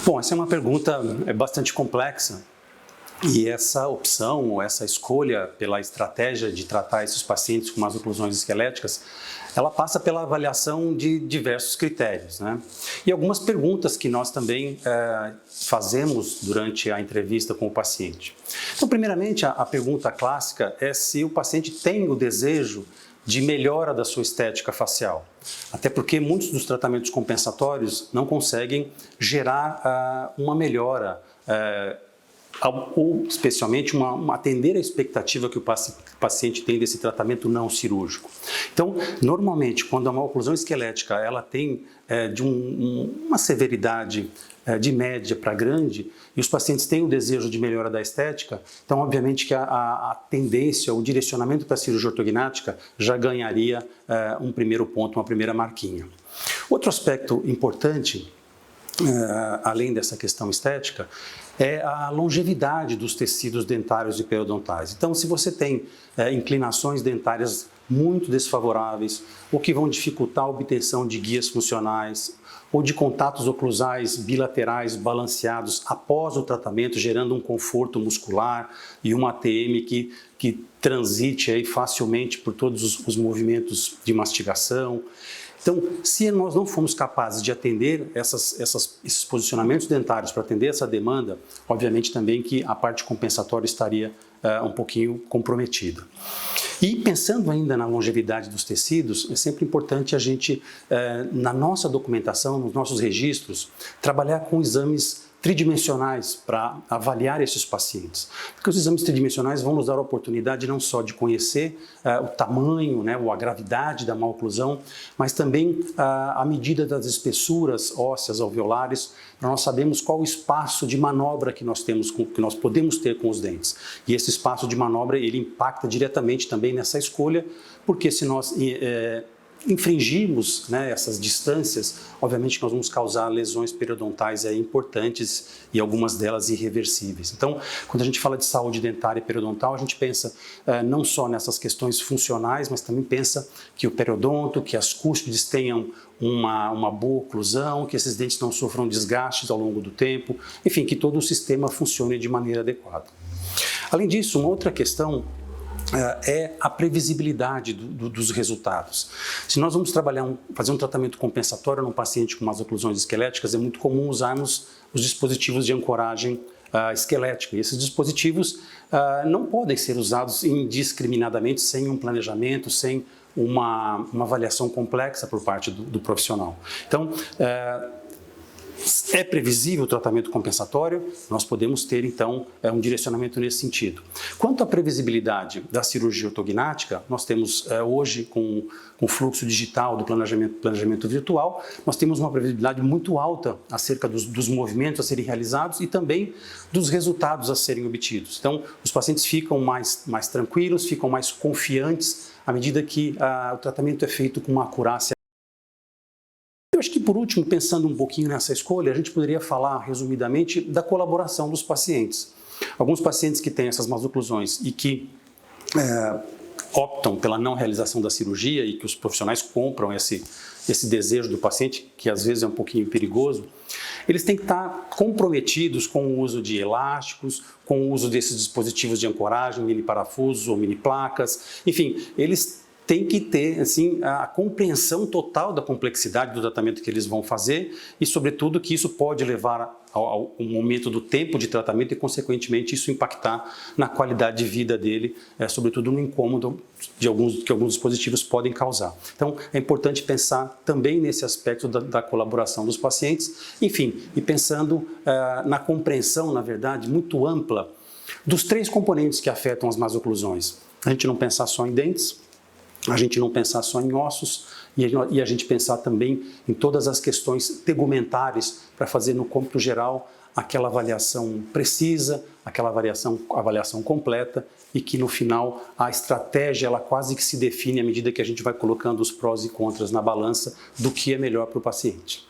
Bom, essa é uma pergunta bastante complexa e essa opção, ou essa escolha pela estratégia de tratar esses pacientes com más oclusões esqueléticas, ela passa pela avaliação de diversos critérios, né? E algumas perguntas que nós também fazemos durante a entrevista com o paciente. Então, primeiramente, a pergunta clássica é se o paciente tem o desejo de melhora da sua estética facial. Até porque muitos dos tratamentos compensatórios não conseguem gerar uma melhora, ou especialmente atender a expectativa que o paciente tem desse tratamento não cirúrgico. Então, normalmente, quando a maloclusão esquelética ela tem de uma severidade de média para grande, e os pacientes têm o desejo de melhora da estética, então obviamente que a tendência, o direcionamento para a cirurgia ortognática já ganharia um primeiro ponto, uma primeira marquinha. Outro aspecto importante, além dessa questão estética, é a longevidade dos tecidos dentários e periodontais. Então, se você tem inclinações dentárias muito desfavoráveis, ou que vão dificultar a obtenção de guias funcionais, ou de contatos oclusais bilaterais balanceados após o tratamento, gerando um conforto muscular e uma ATM que transite aí facilmente por todos os movimentos de mastigação. Então, se nós não formos capazes de atender esses posicionamentos dentários para atender essa demanda, obviamente também que a parte compensatória estaria um pouquinho comprometida. E pensando ainda na longevidade dos tecidos, é sempre importante a gente, na nossa documentação, nos nossos registros, trabalhar com exames tridimensionais para avaliar esses pacientes. Porque os exames tridimensionais vão nos dar a oportunidade não só de conhecer o tamanho, né, ou a gravidade da maloclusão, mas também a medida das espessuras ósseas alveolares, para nós sabermos qual o espaço de manobra que nós podemos ter com os dentes. E esse espaço de manobra, ele impacta diretamente também nessa escolha, porque se nós infringirmos, né, essas distâncias, obviamente nós vamos causar lesões periodontais importantes e algumas delas irreversíveis. Então, quando a gente fala de saúde dentária e periodontal, a gente pensa não só nessas questões funcionais, mas também pensa que o periodonto, que as cúspides tenham uma boa oclusão, que esses dentes não sofram desgastes ao longo do tempo, enfim, que todo o sistema funcione de maneira adequada. Além disso, uma outra questão é a previsibilidade dos resultados. Se nós vamos fazer um tratamento compensatório num paciente com más oclusões esqueléticas, é muito comum usarmos os dispositivos de ancoragem esquelética. E esses dispositivos não podem ser usados indiscriminadamente, sem um planejamento, sem uma avaliação complexa por parte do profissional. Então, é previsível o tratamento compensatório, nós podemos ter, então, um direcionamento nesse sentido. Quanto à previsibilidade da cirurgia ortognática, nós temos hoje, com o fluxo digital do planejamento virtual, nós temos uma previsibilidade muito alta acerca dos movimentos a serem realizados e também dos resultados a serem obtidos. Então, os pacientes ficam mais tranquilos, ficam mais confiantes à medida que o tratamento é feito com uma acurácia. Eu acho que, por último, pensando um pouquinho nessa escolha, a gente poderia falar, resumidamente, da colaboração dos pacientes. Alguns pacientes que têm essas más oclusões e que optam pela não realização da cirurgia e que os profissionais compram esse desejo do paciente, que às vezes é um pouquinho perigoso, eles têm que estar comprometidos com o uso de elásticos, com o uso desses dispositivos de ancoragem, mini parafusos ou mini placas, enfim, eles tem que ter assim, a compreensão total da complexidade do tratamento que eles vão fazer e, sobretudo, que isso pode levar ao momento do tempo de tratamento e, consequentemente, isso impactar na qualidade de vida dele, sobretudo no incômodo que alguns dispositivos podem causar. Então, é importante pensar também nesse aspecto da colaboração dos pacientes, enfim, e pensando na compreensão, na verdade, muito ampla dos três componentes que afetam as más oclusões. A gente não pensar só em dentes, a gente não pensar só em ossos e a gente pensar também em todas as questões tegumentares para fazer no cômputo geral aquela avaliação precisa, aquela avaliação completa e que no final a estratégia ela quase que se define à medida que a gente vai colocando os prós e contras na balança do que é melhor para o paciente.